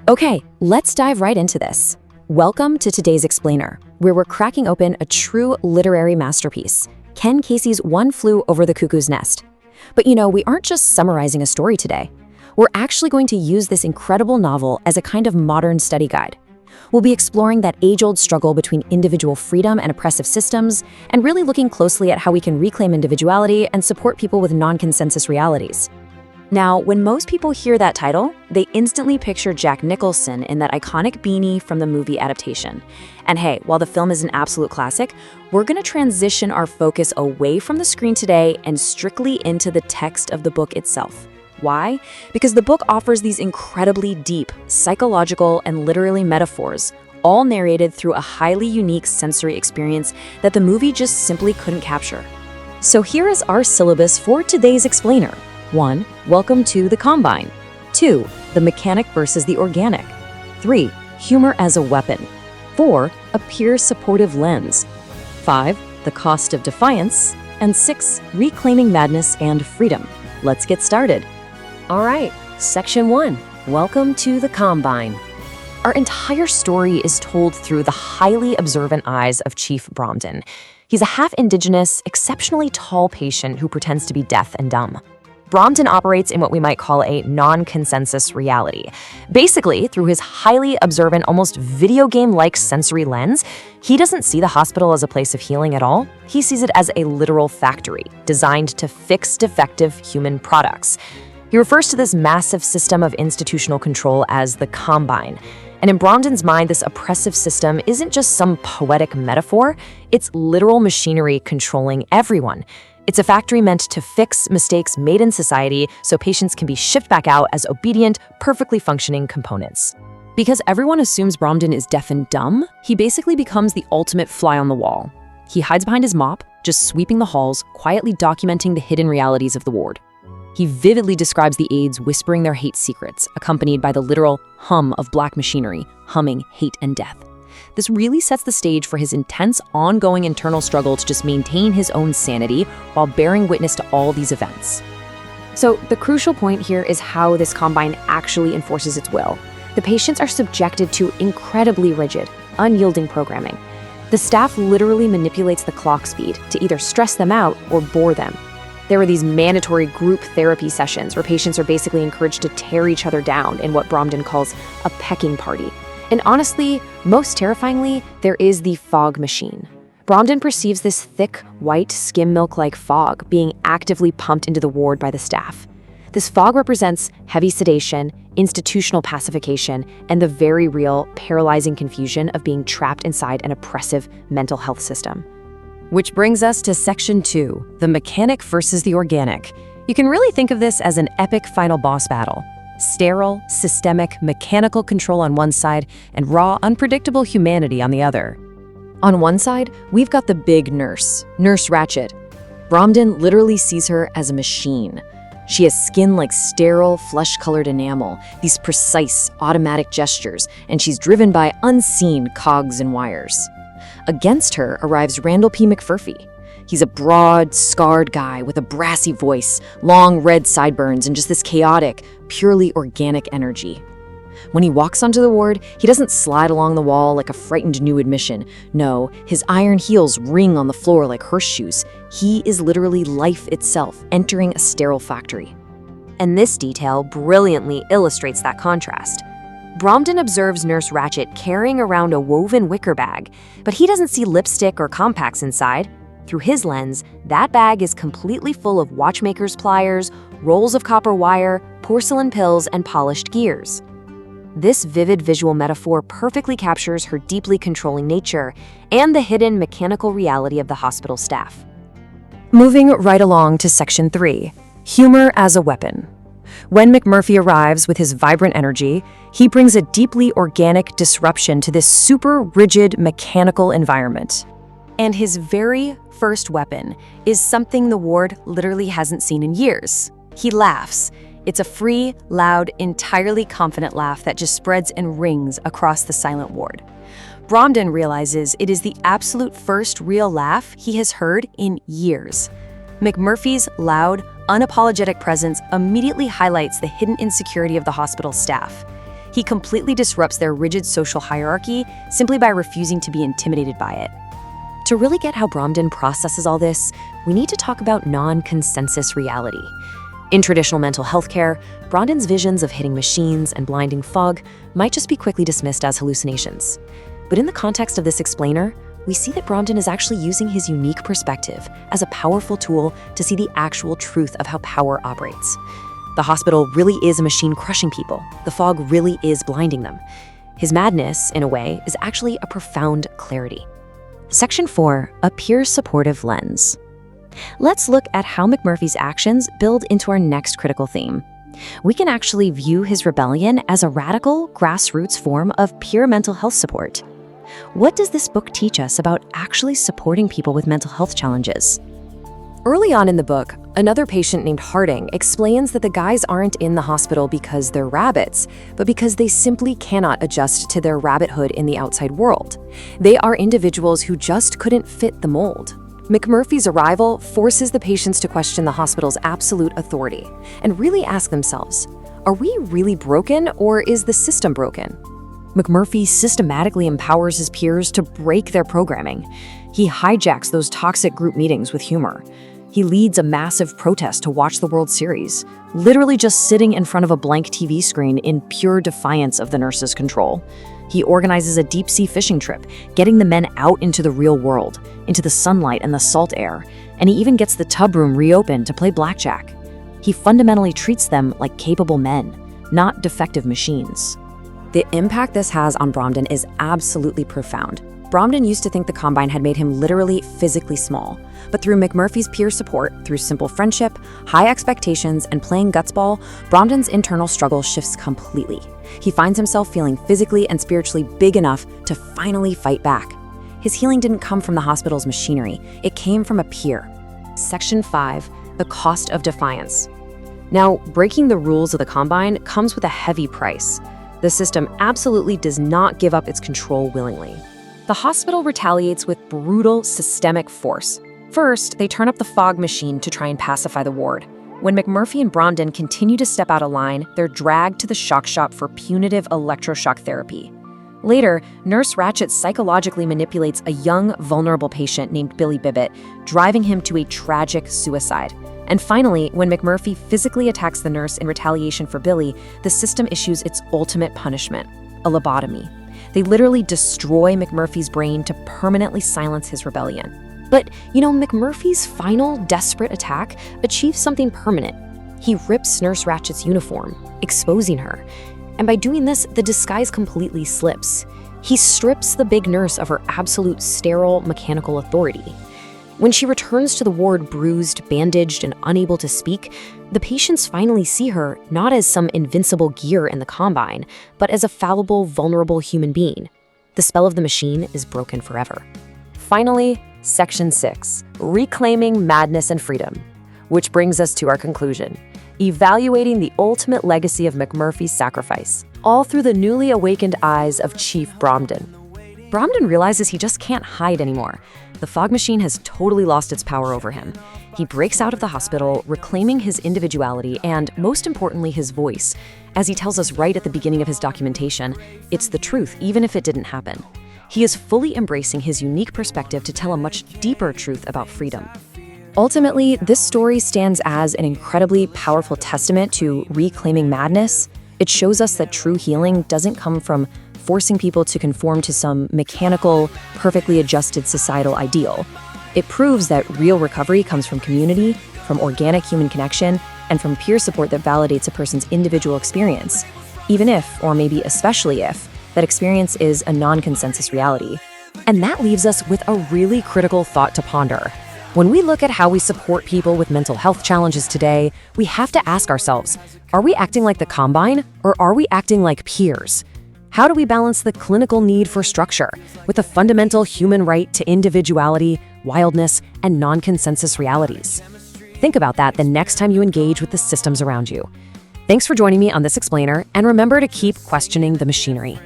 Okay, let's dive right into this. Welcome to today's explainer, where we're cracking open a true literary masterpiece, Ken Kesey's One Flew Over the Cuckoo's Nest. But we aren't just summarizing a story today. We're actually going to use this incredible novel as a kind of modern study guide. We'll be exploring that age-old struggle between individual freedom and oppressive systems, and really looking closely at how we can reclaim individuality and support people with non-consensus realities. Now, when most people hear that title, they instantly picture Jack Nicholson in that iconic beanie from the movie adaptation. And hey, while the film is an absolute classic, we're going to transition our focus away from the screen today and strictly into the text of the book itself. Why? Because the book offers these incredibly deep, psychological, and literary metaphors, all narrated through a highly unique sensory experience that the movie just simply couldn't capture. So here is our syllabus for today's explainer. 1. Welcome to the Combine. 2. The mechanic versus the organic. 3. Humor as a weapon. 4. A peer-supportive lens. 5. The cost of defiance. And 6. Reclaiming madness and freedom. Let's get started. All right, Section 1. Welcome to the Combine. Our entire story is told through the highly observant eyes of Chief Bromden. He's a half-indigenous, exceptionally tall patient who pretends to be deaf and dumb. Bromden operates in what we might call a non-consensus reality. Basically, through his highly observant, almost video game-like sensory lens, he doesn't see the hospital as a place of healing at all. He sees it as a literal factory, designed to fix defective human products. He refers to this massive system of institutional control as the Combine. And in Bromden's mind, this oppressive system isn't just some poetic metaphor, it's literal machinery controlling everyone. It's a factory meant to fix mistakes made in society so patients can be shipped back out as obedient, perfectly functioning components. Because everyone assumes Bromden is deaf and dumb, he basically becomes the ultimate fly on the wall. He hides behind his mop, just sweeping the halls, quietly documenting the hidden realities of the ward. He vividly describes the aides whispering their hate secrets, accompanied by the literal hum of black machinery, humming hate and death. This really sets the stage for his intense, ongoing internal struggle to just maintain his own sanity while bearing witness to all these events. So the crucial point here is how this Combine actually enforces its will. The patients are subjected to incredibly rigid, unyielding programming. The staff literally manipulates the clock speed to either stress them out or bore them. There are these mandatory group therapy sessions where patients are basically encouraged to tear each other down in what Bromden calls a pecking party. And honestly, most terrifyingly, there is the fog machine. Bromden perceives this thick, white, skim milk-like fog being actively pumped into the ward by the staff. This fog represents heavy sedation, institutional pacification, and the very real, paralyzing confusion of being trapped inside an oppressive mental health system. Which brings us to Section 2, the mechanic versus the organic. You can really think of this as an epic final boss battle. Sterile, systemic, mechanical control on one side, and raw, unpredictable humanity on the other. On one side, we've got the big nurse, Nurse Ratched. Bromden literally sees her as a machine. She has skin like sterile, flesh-colored enamel, these precise, automatic gestures, and she's driven by unseen cogs and wires. Against her arrives Randall P. McPherfy. He's a broad, scarred guy with a brassy voice, long red sideburns, and just this chaotic, purely organic energy. When he walks onto the ward, he doesn't slide along the wall like a frightened new admission. No, his iron heels ring on the floor like horseshoes. He is literally life itself, entering a sterile factory. And this detail brilliantly illustrates that contrast. Bromden observes Nurse Ratched carrying around a woven wicker bag, but he doesn't see lipstick or compacts inside. Through his lens, that bag is completely full of watchmaker's pliers, rolls of copper wire, porcelain pills, and polished gears. This vivid visual metaphor perfectly captures her deeply controlling nature and the hidden mechanical reality of the hospital staff. Moving right along to Section 3, humor as a weapon. When McMurphy arrives with his vibrant energy, he brings a deeply organic disruption to this super rigid mechanical environment. And his very first weapon is something the ward literally hasn't seen in years. He laughs. It's a free, loud, entirely confident laugh that just spreads and rings across the silent ward. Bromden realizes it is the absolute first real laugh he has heard in years. McMurphy's loud, unapologetic presence immediately highlights the hidden insecurity of the hospital staff. He completely disrupts their rigid social hierarchy simply by refusing to be intimidated by it. To really get how Bromden processes all this, we need to talk about non-consensus reality. In traditional mental health care, Bromden's visions of hitting machines and blinding fog might just be quickly dismissed as hallucinations. But in the context of this explainer, we see that Bromden is actually using his unique perspective as a powerful tool to see the actual truth of how power operates. The hospital really is a machine crushing people. The fog really is blinding them. His madness, in a way, is actually a profound clarity. Section 4, a peer-supportive lens. Let's look at how McMurphy's actions build into our next critical theme. We can actually view his rebellion as a radical, grassroots form of peer mental health support. What does this book teach us about actually supporting people with mental health challenges? Early on in the book, another patient named Harding explains that the guys aren't in the hospital because they're rabbits, but because they simply cannot adjust to their rabbithood in the outside world. They are individuals who just couldn't fit the mold. McMurphy's arrival forces the patients to question the hospital's absolute authority and really ask themselves, are we really broken or is the system broken? McMurphy systematically empowers his peers to break their programming. He hijacks those toxic group meetings with humor. He leads a massive protest to watch the World Series, literally just sitting in front of a blank TV screen in pure defiance of the nurses' control. He organizes a deep-sea fishing trip, getting the men out into the real world, into the sunlight and the salt air, and he even gets the tub room reopened to play blackjack. He fundamentally treats them like capable men, not defective machines. The impact this has on Bromden is absolutely profound. Bromden used to think the Combine had made him literally physically small, but through McMurphy's peer support, through simple friendship, high expectations, and playing gutsball, Bromden's internal struggle shifts completely. He finds himself feeling physically and spiritually big enough to finally fight back. His healing didn't come from the hospital's machinery, it came from a peer. Section 5, the cost of defiance. Now, breaking the rules of the Combine comes with a heavy price. The system absolutely does not give up its control willingly. The hospital retaliates with brutal, systemic force. First, they turn up the fog machine to try and pacify the ward. When McMurphy and Bromden continue to step out of line, they're dragged to the shock shop for punitive electroshock therapy. Later, Nurse Ratchet psychologically manipulates a young, vulnerable patient named Billy Bibbit, driving him to a tragic suicide. And finally, when McMurphy physically attacks the nurse in retaliation for Billy, the system issues its ultimate punishment, a lobotomy. They literally destroy McMurphy's brain to permanently silence his rebellion. But, McMurphy's final, desperate attack achieves something permanent. He rips Nurse Ratchet's uniform, exposing her. And by doing this, the disguise completely slips. He strips the big nurse of her absolute sterile mechanical authority. When she returns to the ward bruised, bandaged, and unable to speak, the patients finally see her not as some invincible gear in the Combine, but as a fallible, vulnerable human being. The spell of the machine is broken forever. Finally, Section 6, reclaiming madness and freedom, which brings us to our conclusion, evaluating the ultimate legacy of McMurphy's sacrifice, all through the newly awakened eyes of Chief Bromden. Bromden realizes he just can't hide anymore. The fog machine has totally lost its power over him. He breaks out of the hospital, reclaiming his individuality and, most importantly, his voice. As he tells us right at the beginning of his documentation, it's the truth, even if it didn't happen. He is fully embracing his unique perspective to tell a much deeper truth about freedom. Ultimately, this story stands as an incredibly powerful testament to reclaiming madness. It shows us that true healing doesn't come from forcing people to conform to some mechanical, perfectly adjusted societal ideal. It proves that real recovery comes from community, from organic human connection, and from peer support that validates a person's individual experience, even if, or maybe especially if, that experience is a non-consensus reality. And that leaves us with a really critical thought to ponder. When we look at how we support people with mental health challenges today, we have to ask ourselves, are we acting like the Combine, or are we acting like peers? How do we balance the clinical need for structure with the fundamental human right to individuality, wildness, and non-consensus realities? Think about that the next time you engage with the systems around you. Thanks for joining me on this explainer, and remember to keep questioning the machinery.